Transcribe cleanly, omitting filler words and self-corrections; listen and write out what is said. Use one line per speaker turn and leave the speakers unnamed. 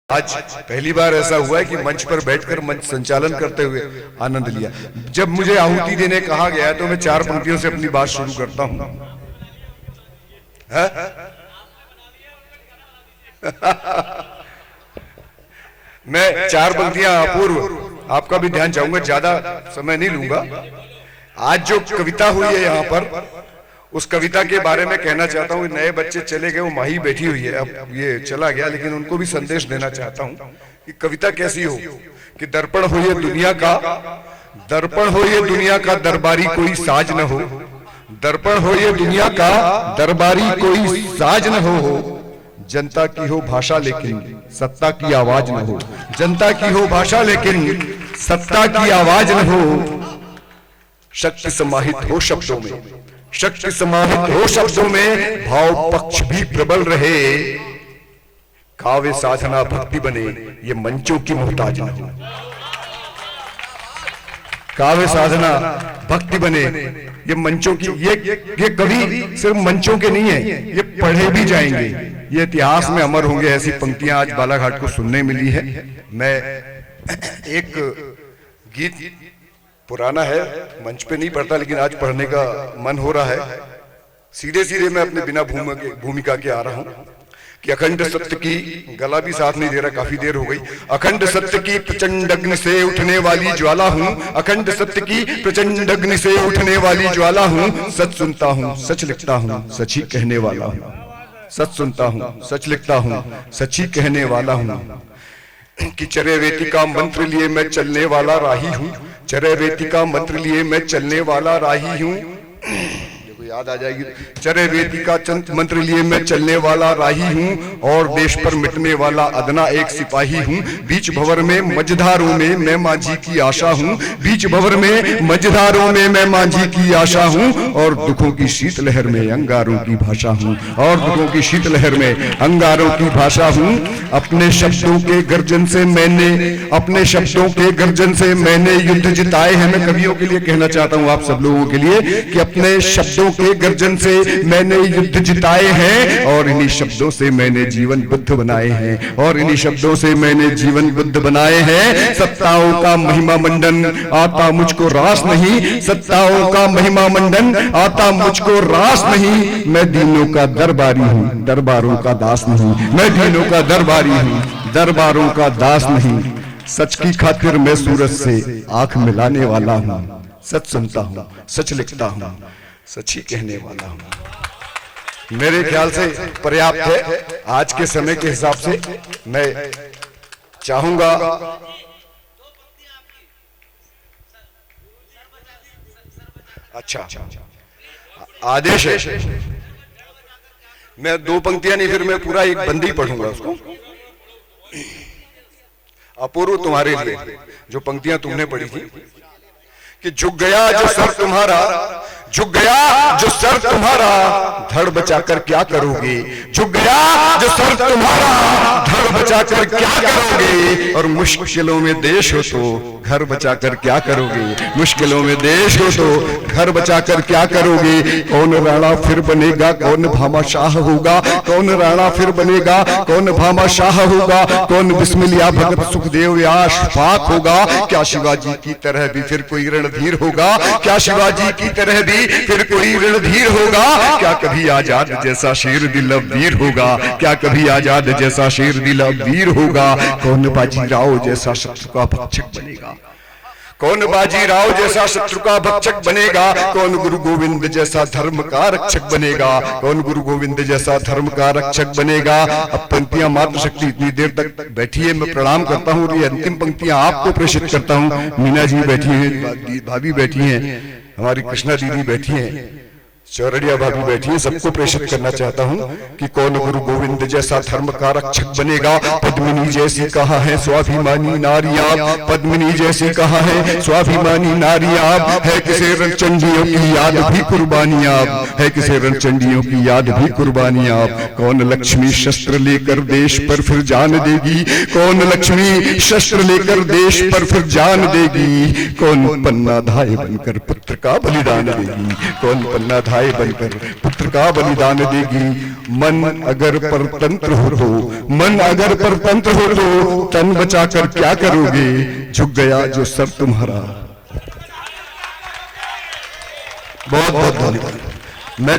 आज पहली बार ऐसा हुआ है कि मंच पर बैठकर मंच संचालन करते हुए आनंद लिया। जब मुझे आहुति देने कहा गया तो मैं 4 पंक्तियों से अपनी बात शुरू करता हूं। मैं 4 पंक्तियां अपूर्व आपका भी ध्यान चाहूंगा, ज्यादा समय नहीं लूंगा। आज जो कविता हुई है यहाँ पर, उस कविता के बारे में कहना चाहता हूँ। नए बच्चे चले गए, वो माही बैठी हुई है, अब ये चला गया, लेकिन उनको भी संदेश देना चाहता हूँ कि कविता कैसी हो कि दर्पण हो ये दुनिया का, दर्पण हो ये दुनिया का, दरबारी कोई साज न हो। दर्पण हो ये दुनिया का, दरबारी कोई साज न हो। जनता की हो भाषा लेकिन सत्ता की आवाज न हो। जनता की हो भाषा लेकिन सत्ता की आवाज न हो। शक्ति समाहित हो शब्दों में, शक्ति समाहित हो शब्दों में, भाव पक्ष भी प्रबल रहे। काव्य साधना भक्ति बने, ये मंचों की मोहताज न हो। काव्य साधना भक्ति बने, ये मंचों की, ये कवि सिर्फ मंचों के नहीं है, ये पढ़े भी जाएंगे, ये इतिहास में अमर होंगे। ऐसी पंक्तियां आज बालाघाट को सुनने मिली है। मैं एक गीत पुराना है, मंच पे नहीं पढ़ता, लेकिन आज पढ़ने का मन हो रहा है। सीधे सीधे मैं अपने बिना भूमिका के आ रहा हूं कि अखंड सत्य की, गला भी साथ नहीं दे रहा, काफी देर हो गई। अखंड सत्य की प्रचंड अग्नि से उठने वाली ज्वाला हूं। अखंड सत्य की प्रचंड अग्नि से उठने वाली ज्वाला हूं। सच सुनता हूं, सच लिखता हूं, सच ही कहने वाला हूं। सच सुनता हूं, सच लिखता हूं, सच ही कहने वाला हूं। कि चरे वेतिका मंत्र लिए मैं चलने वाला राही हूं। चरे वेतिका मंत्र लिए मैं चलने वाला राही हूं। देखो याद आ जाएगी। चरे वेतिका मंत्र लिए मैं चलने वाला राही हूं, और देश पर मिटने वाला अदना एक सिपाही हूं। बीच भंवर में मझधारों में मैं माझी की आशा हूं। बीच भंवर में मझधारों में मैं माझी की आशा हूं, और दुखों की शीतलहर में अंगारों की भाषा हूं। और दुखों की शीतलहर में अंगारों की भाषा हूं। अपने शब्दों के गर्जन से मैंने, अपने शब्दों के गर्जन से मैंने युद्ध जिताए हैं। मैं कवियों के लिए कहना चाहता हूं, आप सब लोगों के लिए, कि अपने शब्दों के गर्जन से मैंने युद्ध जिताए हैं, और इन्हीं शब्दों से मैंने जीवन बुद्ध बनाए हैं। और इन्हीं शब्दों से मैंने जीवन बुद्ध बनाए हैं। सत्ताओं का महिमा मंडन आता मुझको रास नहीं। सत्ताओं का महिमा मंडन आता मुझको रास नहीं। मैं दीनों का दरबारी हूं, दरबारों का दास नहीं। मैं दीनों का दरबारी हूं, दरबारों का दास नहीं। सच की खातिर मैं सूरज से आंख मिलाने वाला हूं। सच सुनता हूं, सच लिखता हूं, सच ही कहने वाला हूं। मेरे ख्याल से पर्याप्त है आज के समय के हिसाब से। मैं चाहूंगा अच्छा आदेश है, मैं 2 पंक्तियां नहीं, फिर मैं पूरा एक बंदी पढ़ूंगा उसको। अपूर्व तुम्हारे लिए जो पंक्तियां तुमने पढ़ी थी कि झुक गया जो सर तुम्हारा, झुक गया जो सर तुम्हारा, धड़ बचाकर क्या करोगे। झुक गया जो सर तुम्हारा, धड़ बचाकर क्या करोगे। और मुश्किलों में देश हो तो घर बचाकर क्या करोगे। मुश्किलों में देश हो तो घर बचाकर क्या करोगे। कौन राणा फिर बनेगा, कौन भामाशाह होगा। कौन राणा फिर बनेगा, कौन भामाशाह होगा। कौन बिस्मिल्लाह भगत सुखदेव या अशफाक होगा। क्या शिवाजी की तरह भी फिर कोई रणधीर होगा। क्या शिवाजी की तरह भी फिर कोई रणधीर होगा। क्या कभी आजाद जैसा शेर दिल वीर होगा। क्या कभी आजाद जैसा शेर दिल वीर होगा। कौन बाजीराव जैसा शत्रु का भक्षक बनेगा। कौन बाजीराव जैसा शत्रु का भक्षक बनेगा। कौन गुरु गोविंद जैसा धर्म का रक्षक बनेगा। कौन गुरु गोविंद जैसा धर्म का रक्षक बनेगा। अब पंक्तियां मातृशक्ति इतनी देर तक बैठी है, मैं प्रणाम करता हूँ। ये अंतिम पंक्तियां आपको प्रेषित करता हूँ। मीना जी बैठी है, भाभी बैठी है, हमारी कृष्णा दीदी बैठी है, चौरड़िया भाभी बैठी है, सबको प्रेषित करना चाहता हूं कि कौन गुरु गोविंद जैसा धर्म का रक्षक बनेगा। पद्मिनी जैसी कहा है स्वाभिमानी नारियां। पद्मिनी जैसी कहा है स्वाभिमानी नारियां। है किसे रणचंडियों की याद भी कुर्बानियां। है किसे रणचंडियों की याद भी कुर्बानियां। कौन लक्ष्मी शस्त्र लेकर देश पर फिर जान देगी। कौन लक्ष्मी शस्त्र लेकर देश पर फिर जान देगी। कौन पन्ना धाय बनकर पुत्र का बलिदान देगी। कौन पन्ना सहाय बनकर पुत्र का बलिदान देगी। मन अगर परतंत्र हो तो, मन अगर परतंत्र हो तो तन बचाकर क्या करोगे, झुक गया जो सर तुम्हारा। बहुत बहुत धन्यवाद। मैं